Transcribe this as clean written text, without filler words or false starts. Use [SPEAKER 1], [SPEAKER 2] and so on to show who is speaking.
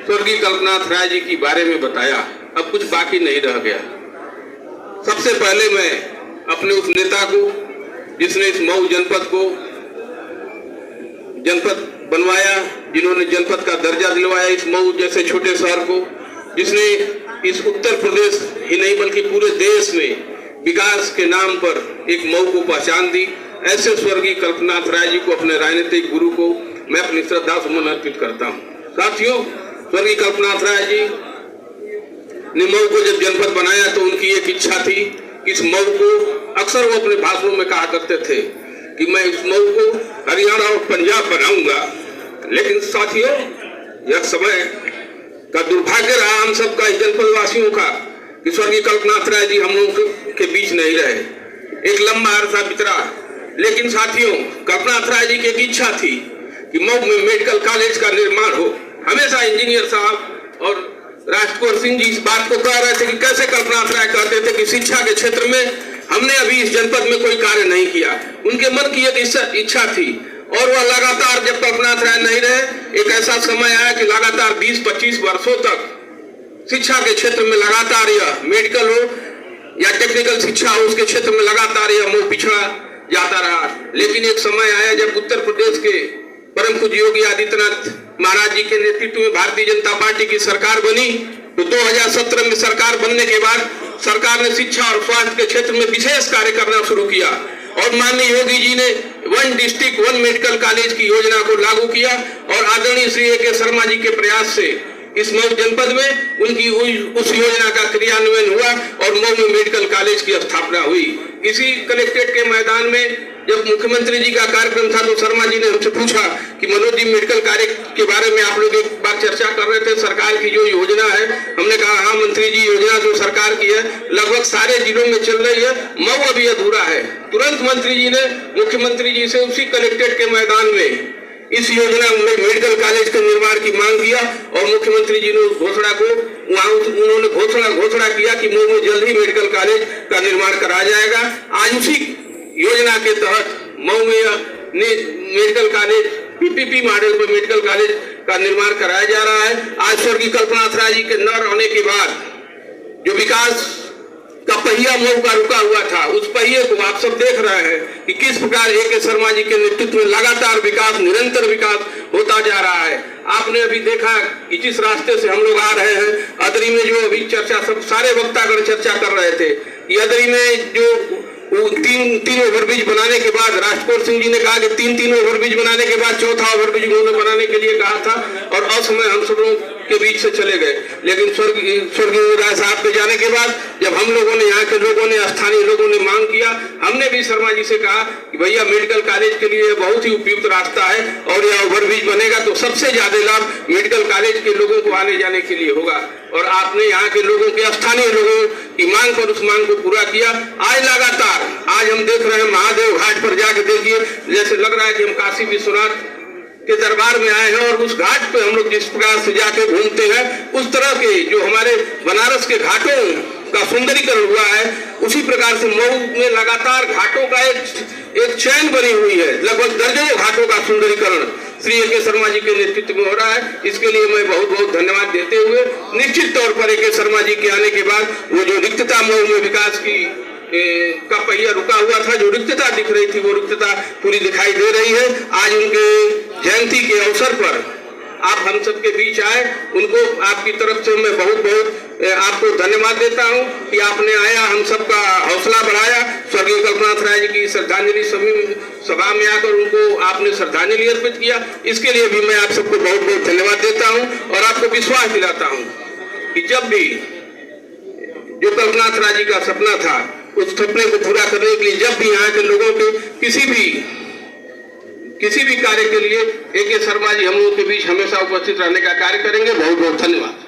[SPEAKER 1] स्वर्गीय कल्पनाथ राय जी के बारे में बताया, अब कुछ बाकी नहीं रह गया। सबसे पहले मैं अपने उस नेता को, जिसने इस मऊ जनपद को जनपद बनवाया, जिन्होंने जनपद का दर्जा दिलवाया इस मऊ जैसे छोटे शहर को, जिसने इस उत्तर प्रदेश ही नहीं बल्कि पूरे देश में विकास के नाम पर एक मऊ को पहचान दी, ऐसे स्वर्गीय कल्पनाथ राय जी को, अपने राजनीतिक गुरु को मैं अपनी श्रद्धा सुमन अर्पित करता हूँ। साथियों, स्वर्गीय कल्पनाथ राय जी ने मऊ को जब जनपद बनाया तो उनकी एक इच्छा थी कि इस मऊ को, अक्सर वो अपने भाषणों में कहा करते थे कि मैं इस मऊ को हरियाणा और पंजाब बनाऊंगा। लेकिन साथियों, यह समय का दुर्भाग्य रहा हम सबका, इस जनपद वासियों का, कि स्वर्गीय कल्पनाथ राय जी हम लोगों के बीच नहीं रहे। एक लंबा अरसा बितरा, लेकिन साथियों, कल्पनाथ राय जी की एक इच्छा थी कि मऊ में मेडिकल कॉलेज का निर्माण हो। हमेशा इंजीनियर साहब और राजकुमार सिंह जी इस बात को कह रहे थे कि कैसे कल्पनाथ राय कहते थे कि शिक्षा के क्षेत्र में हमने अभी इस जनपद में कोई कार्य नहीं किया। उनके मन की एक इच्छा थी, और वह लगातार, जब कल्पनाथ राय नहीं रहे, एक ऐसा समय आया कि लगातार 20-25 वर्षों तक शिक्षा के क्षेत्र में लगातार यह मेडिकल हो या टेक्निकल शिक्षा हो, उसके क्षेत्र में लगातार यह मऊ पिछड़ा जाता रहा। लेकिन एक समय आया जब उत्तर प्रदेश के परम पूज्य योगी आदित्यनाथ महाराज जी के नेतृत्व में भारतीय जनता पार्टी की सरकार बनी, तो 2017 में सरकार बनने के बाद सरकार ने शिक्षा और स्वास्थ्य के क्षेत्र में विशेष कार्य करना शुरू किया, और माननीय योगी जी ने 1 डिस्ट्रिक्ट 1 मेडिकल कॉलेज की योजना को लागू किया, और आदरणीय श्री ए.के. शर्मा जी के प्रयास से इस मऊ जनपद में उनकी उस योजना का क्रियान्वयन हुआ और मऊ में मेडिकल कॉलेज की स्थापना हुई। इसी कलेक्ट्रेट के मैदान में जब मुख्यमंत्री जी का कार्यक्रम था तो शर्मा जी ने हमसे पूछा कि मनोज जी, मेडिकल कार्य के बारे में आप लोग एक बार चर्चा कर रहे थे, सरकार की जो योजना है। हमने कहा हाँ मंत्री जी, योजना जो सरकार की है लगभग सारे जिलों में चल रही है, मऊ अभी अधूरा है। तुरंत मंत्री जी ने मुख्यमंत्री जी से उसी कलेक्ट्रेट के मैदान में इस योजना में मेडिकल कॉलेज के निर्माण की मांग किया, और मुख्यमंत्री जी ने उस घोषणा को उन्होंने घोषणा किया कि मऊ में जल्द ही मेडिकल कॉलेज का निर्माण कराया जाएगा। आज उसी योजना के तहत मऊ में मेडिकल कॉलेज पीपीपी मॉडल पर मेडिकल कॉलेज का निर्माण कराया जा रहा है। आज स्वर्गीय कल्पनाथ राय जी के न रहने के बाद जो विकास का पहिया मऊ का रुका हुआ था, उस पहिए को आप सब देख रहे हैं कि किस प्रकार ए.के. शर्मा जी के नेतृत्व में लगातार विकास, निरंतर विकास होता जा रहा है। आपने अभी देखा कि जिस रास्ते से हम लोग आ रहे हैं, अदरी में जो अभी चर्चा, सब सारे वक्तागण चर्चा कर रहे थे कि अदरी में जो तीन ओवरब्रिज बनाने के बाद, राजकुमार सिंह जी ने कहा कि तीन ओवरब्रिज बनाने के बाद चौथा ओवरब्रिज उन्होंने बनाने के लिए कहा था, और असमय हम सब लोगों के बीच से चले गए। लेकिन स्वर्गीय राय साहब के जाने के बाद जब हम लोगों ने, यहाँ के लोगों ने, स्थानीय लोगों ने मांग किया, हमने भी शर्मा जी से कहा कि भैया मेडिकल कॉलेज के लिए बहुत ही उपयुक्त रास्ता है, और यह ओवरब्रिज बनेगा तो सबसे ज्यादा लाभ मेडिकल कॉलेज के लोगों को आने जाने के लिए होगा। और आपने यहाँ के लोगों के, स्थानीय लोगों की मांग पर उस मांग को पूरा किया। आज लगातार, आज हम देख रहे हैं महादेव घाट पर जाके देखिए, जैसे लग रहा है कि हम काशी विश्वनाथ के दरबार में आए हैं, और उस घाट पे हम लोग जिस प्रकार से जाके घूमते हैं, उस तरह के जो हमारे बनारस के घाटों का सुंदरीकरण हुआ है, उसी प्रकार से मऊ में लगातार घाटों का एक चैन बनी हुई है। लगभग दर्जनों घाटों का सुंदरीकरण श्री ए.के. शर्मा जी के नेतृत्व में हो रहा है। इसके लिए मैं बहुत बहुत धन्यवाद देते हुए, निश्चित तौर पर ए.के. शर्मा जी के आने के बाद वो जो रिक्तता मऊ में विकास की का पहिया रुका हुआ था, जो रिक्तता दिख रही थी, वो रिक्तता पूरी दिखाई दे रही है। आज उनके जयंती के अवसर पर आप हम सब के बीच आए, उनको आपकी तरफ से मैं बहुत बहुत आपको धन्यवाद देता हूं कि आपने आया, हम सबका हौसला बढ़ाया। स्वर्गीय कल्पनाथ राय जी की श्रद्धांजलि सभा में आकर उनको आपने श्रद्धांजलि अर्पित किया, इसके लिए भी मैं आप सबको बहुत बहुत धन्यवाद देता हूं, और आपको विश्वास दिलाता हूं कि जब भी जो कल्पनाथ राय जी का सपना था, उस सपने को पूरा करने के लिए जब भी यहाँ के लोगों के किसी भी कार्य के लिए ए.के. शर्मा जी हम लोगों के बीच हमेशा उपस्थित रहने का कार्य करेंगे। बहुत बहुत धन्यवाद।